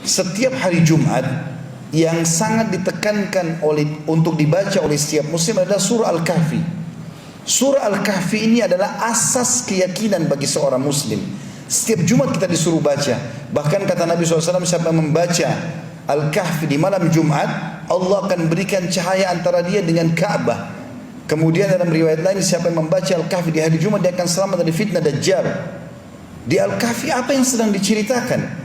setiap hari Jumat yang sangat ditekankan untuk dibaca oleh setiap muslim adalah surah Al-Kahfi. Surah Al-Kahfi ini adalah asas keyakinan bagi seorang muslim. Setiap Jumat kita disuruh baca. Bahkan kata Nabi SAW, siapa yang membaca Al-Kahfi di malam Jumat, Allah akan berikan cahaya antara dia dengan Ka'bah. Kemudian dalam riwayat lain, siapa yang membaca Al-Kahfi di hari Jumat, dia akan selamat dari fitnah Dajjal. Di Al-Kahfi apa yang sedang diceritakan?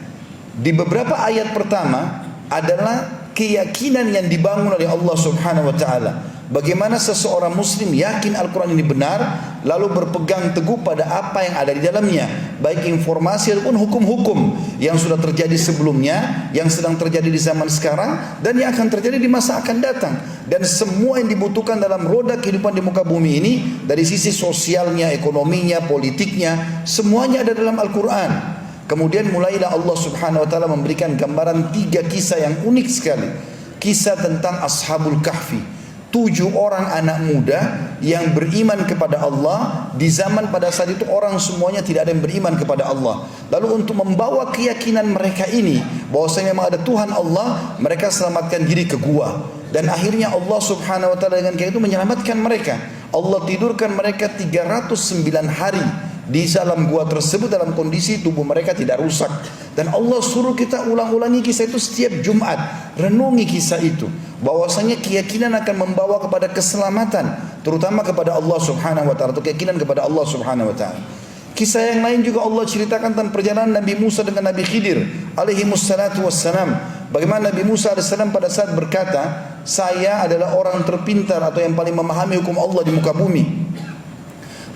Di beberapa ayat pertama adalah keyakinan yang dibangun oleh Allah Subhanahu wa taala. Bagaimana seseorang muslim yakin Al-Quran ini benar, lalu berpegang teguh pada apa yang ada di dalamnya, baik informasi ataupun hukum-hukum yang sudah terjadi sebelumnya, yang sedang terjadi di zaman sekarang, dan yang akan terjadi di masa akan datang. Dan semua yang dibutuhkan dalam roda kehidupan di muka bumi ini, dari sisi sosialnya, ekonominya, politiknya, semuanya ada dalam Al-Quran. Kemudian mulailah Allah Subhanahu wa taala memberikan gambaran 3 kisah yang unik sekali. Kisah tentang Ashabul Kahfi, 7 orang anak muda yang beriman kepada Allah di zaman pada saat itu orang semuanya tidak ada yang beriman kepada Allah. Lalu untuk membawa keyakinan mereka ini bahwasanya memang ada Tuhan Allah, mereka selamatkan diri ke gua. Dan akhirnya Allah Subhanahu wa taala dengan kayak itu menyelamatkan mereka. Allah tidurkan mereka 309 hari di dalam gua tersebut dalam kondisi tubuh mereka tidak rusak. Dan Allah suruh kita ulang-ulangi kisah itu setiap Jumat. Renungi kisah itu. Bahwasanya keyakinan akan membawa kepada keselamatan, terutama kepada Allah Subhanahu wa taala, atau keyakinan kepada Allah Subhanahu wa taala. Kisah yang lain juga Allah ceritakan tentang perjalanan Nabi Musa dengan Nabi Khidir alaihi wassalatu wassalam. Bagaimana Nabi Musa alaihissalam pada saat berkata, saya adalah orang terpintar atau yang paling memahami hukum Allah di muka bumi.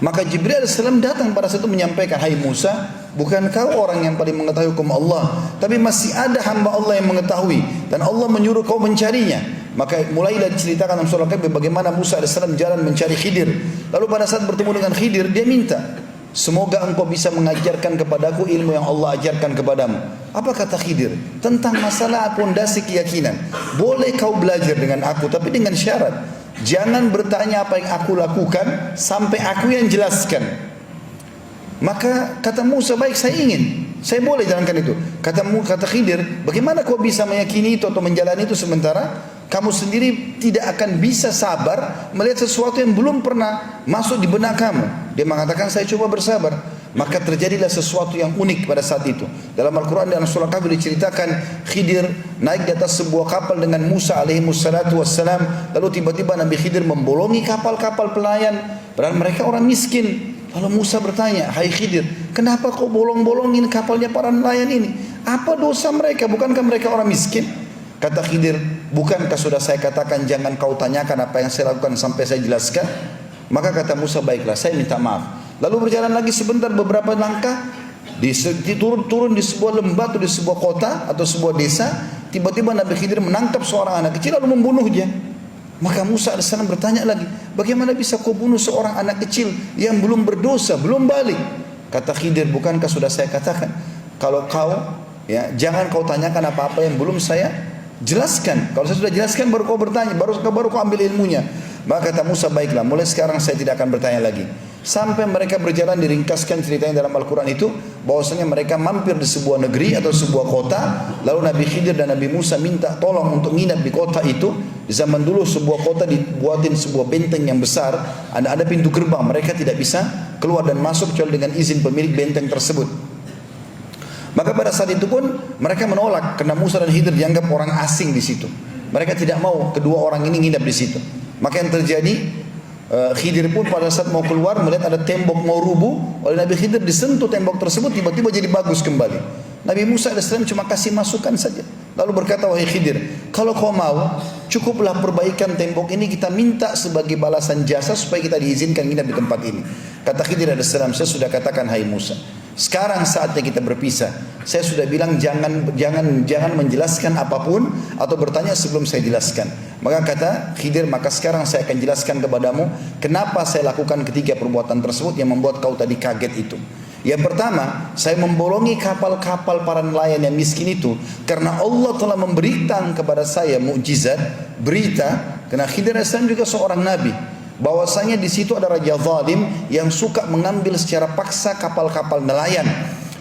Maka Jibril AS datang pada saat itu menyampaikan, hai Musa, bukan kau orang yang paling mengetahui hukum Allah, tapi masih ada hamba Allah yang mengetahui, dan Allah menyuruh kau mencarinya. Maka mulailah diceritakan dalam surah Al-Kahfi bagaimana Musa AS jalan mencari Khidir. Lalu pada saat bertemu dengan Khidir, dia minta, semoga engkau bisa mengajarkan kepadaku ilmu yang Allah ajarkan kepadamu. Apa kata Khidir? Tentang masalah pondasi keyakinan. Boleh kau belajar dengan aku, tapi dengan syarat, jangan bertanya apa yang aku lakukan sampai aku yang jelaskan. Maka kata Musa, baik, saya ingin, saya boleh jalankan itu. Kata Khidir, bagaimana kau bisa meyakini itu atau menjalani itu sementara kamu sendiri tidak akan bisa sabar melihat sesuatu yang belum pernah masuk di benak kamu. Dia mengatakan, saya coba bersabar. Maka terjadilah sesuatu yang unik pada saat itu. Dalam Al-Quran dan surah Kahfi diceritakan Khidir naik di atas sebuah kapal dengan Musa alaihi wassalatu wassalam. Lalu tiba-tiba Nabi Khidir membolongi kapal-kapal pelayan, padahal mereka orang miskin. Lalu Musa bertanya, hai Khidir, kenapa kau bolong-bolongin kapalnya para nelayan ini? Apa dosa mereka? Bukankah mereka orang miskin? Kata Khidir, bukankah sudah saya katakan jangan kau tanyakan apa yang saya lakukan sampai saya jelaskan? Maka kata Musa, baiklah, saya minta maaf. Lalu berjalan lagi sebentar beberapa langkah, turun di sebuah lembah atau di sebuah kota atau sebuah desa. Tiba-tiba Nabi Khidir menangkap seorang anak kecil lalu membunuhnya. Maka Musa AS bertanya lagi, bagaimana bisa kau bunuh seorang anak kecil yang belum berdosa, belum balik? Kata Khidir, bukankah sudah saya katakan, kalau kau jangan kau tanyakan apa-apa yang belum saya jelaskan. Kalau saya sudah jelaskan baru kau bertanya, baru kau ambil ilmunya. Maka kata Musa, baiklah, mulai sekarang saya tidak akan bertanya lagi. Sampai mereka berjalan, diringkaskan ceritanya dalam Al-Quran itu, bahwasanya mereka mampir di sebuah negeri atau sebuah kota. Lalu Nabi Khidir dan Nabi Musa minta tolong untuk nginap di kota itu. Di zaman dulu sebuah kota dibuatin sebuah benteng yang besar, ada pintu gerbang, mereka tidak bisa keluar dan masuk kecuali dengan izin pemilik benteng tersebut. Maka pada saat itu pun mereka menolak karena Musa dan Khidir dianggap orang asing di situ. Mereka tidak mau kedua orang ini nginap di situ. Maka yang terjadi, Khidir pun pada saat mau keluar melihat ada tembok mau rubuh, oleh Nabi Khidir disentuh tembok tersebut, tiba-tiba jadi bagus kembali. Nabi Musa AS cuma kasih masukan saja. Lalu berkata, wahai Khidir, kalau kau mau, cukuplah perbaikan tembok ini, kita minta sebagai balasan jasa supaya kita diizinkan nginap di tempat ini. Kata Khidir AS, saya sudah katakan, hai Musa, sekarang saatnya kita berpisah. Saya sudah bilang jangan menjelaskan apapun atau bertanya sebelum saya jelaskan. Maka kata Khidir, maka sekarang saya akan jelaskan kepadamu kenapa saya lakukan ketiga perbuatan tersebut yang membuat kau tadi kaget itu. Yang pertama, saya membolongi kapal-kapal para nelayan yang miskin itu karena Allah telah memberikan kepada saya mukjizat, berita, karena Khidir AS juga seorang nabi, bahwasanya di situ ada raja zalim yang suka mengambil secara paksa kapal-kapal nelayan.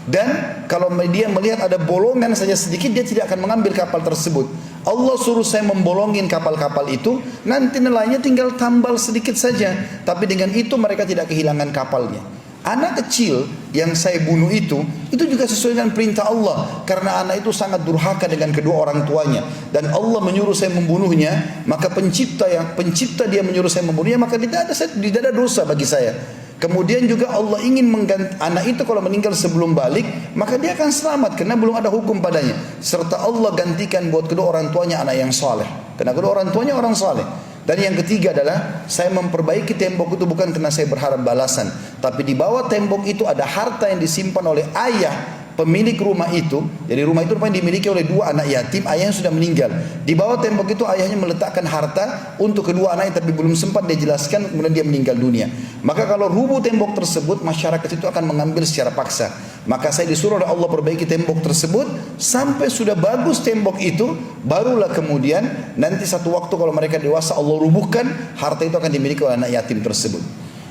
Dan kalau dia melihat ada bolongan saja sedikit, dia tidak akan mengambil kapal tersebut. Allah suruh saya membolongin kapal-kapal itu, nanti nelayannya tinggal tambal sedikit saja. Tapi dengan itu mereka tidak kehilangan kapalnya. Anak kecil yang saya bunuh itu juga sesuai dengan perintah Allah. Karena anak itu sangat durhaka dengan kedua orang tuanya. Dan Allah menyuruh saya membunuhnya, maka pencipta dia menyuruh saya membunuhnya, maka tidak ada dosa bagi saya. Kemudian juga Allah ingin mengganti anak itu kalau meninggal sebelum balik, maka dia akan selamat karena belum ada hukum padanya. Serta Allah gantikan buat kedua orang tuanya anak yang saleh. Karena kedua orang tuanya orang saleh. Dan yang ketiga adalah saya memperbaiki tembok itu bukan karena saya berharap balasan, tapi di bawah tembok itu ada harta yang disimpan oleh ayah pemilik rumah itu. Jadi rumah itu rupanya dimiliki oleh dua anak yatim, ayahnya sudah meninggal. Di bawah tembok itu ayahnya meletakkan harta untuk kedua anaknya, tapi belum sempat dia jelaskan, kemudian dia meninggal dunia. Maka kalau rubuh tembok tersebut, masyarakat itu akan mengambil secara paksa. Maka saya disuruh oleh Allah perbaiki tembok tersebut sampai sudah bagus tembok itu, barulah kemudian nanti satu waktu kalau mereka dewasa Allah rubuhkan, harta itu akan dimiliki oleh anak yatim tersebut.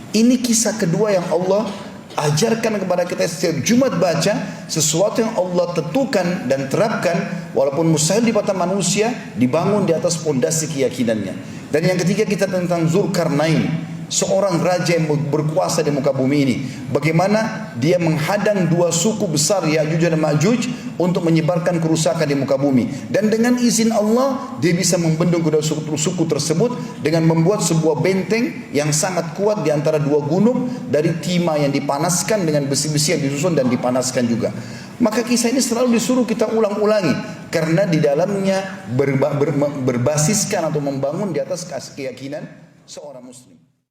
Ini kisah kedua yang Allah ajarkan kepada kita setiap Jumat baca, sesuatu yang Allah tentukan dan terapkan walaupun mustahil di mata manusia, dibangun di atas pondasi keyakinannya. Dan yang ketiga kita tentang Zulkarnain, seorang raja yang berkuasa di muka bumi ini. Bagaimana dia menghadang dua suku besar Ya'juj dan Ma'juj untuk menyebarkan kerusakan di muka bumi. Dan dengan izin Allah dia bisa membendung kedua suku tersebut dengan membuat sebuah benteng yang sangat kuat di antara dua gunung dari timah yang dipanaskan dengan besi-besi yang disusun dan dipanaskan juga. Maka kisah ini selalu disuruh kita ulang-ulangi karena di dalamnya berbasiskan atau membangun di atas keyakinan seorang muslim.